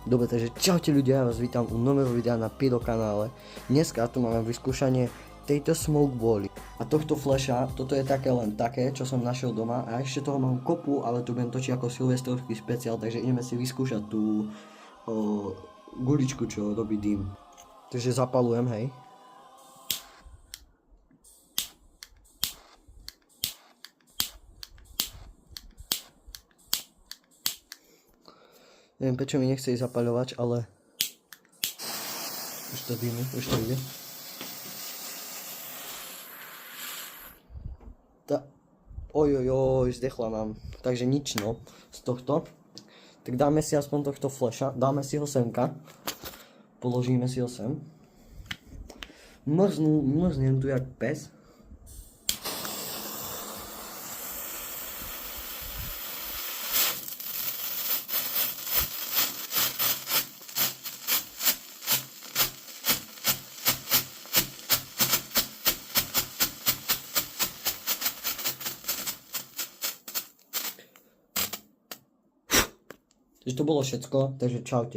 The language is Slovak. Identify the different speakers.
Speaker 1: Dobre, takže čaute ľudia, ja vás vítam u nového videa na Pyro kanále. Dneska tu máme vyskúšanie tejto smoke bally a tohto flasha. Toto je také len také, čo som našiel doma a ešte toho mám kopu, ale tu budem točiť ako silvestrovský špeciál, takže ideme si vyskúšať tú guličku, čo robí dým. Takže zapalujem, hej. Neviem, prečo mi nechce ísť zapaľovač, ale už to dými, už to ide. Ojojoj, zdechla nám. Takže nič no, z tohto. Tak dáme si aspoň tohto flasha, dáme si ho semka. Položíme si ho sem. Mrznem tu jak pes. Takže to bolo všetko, takže čaute.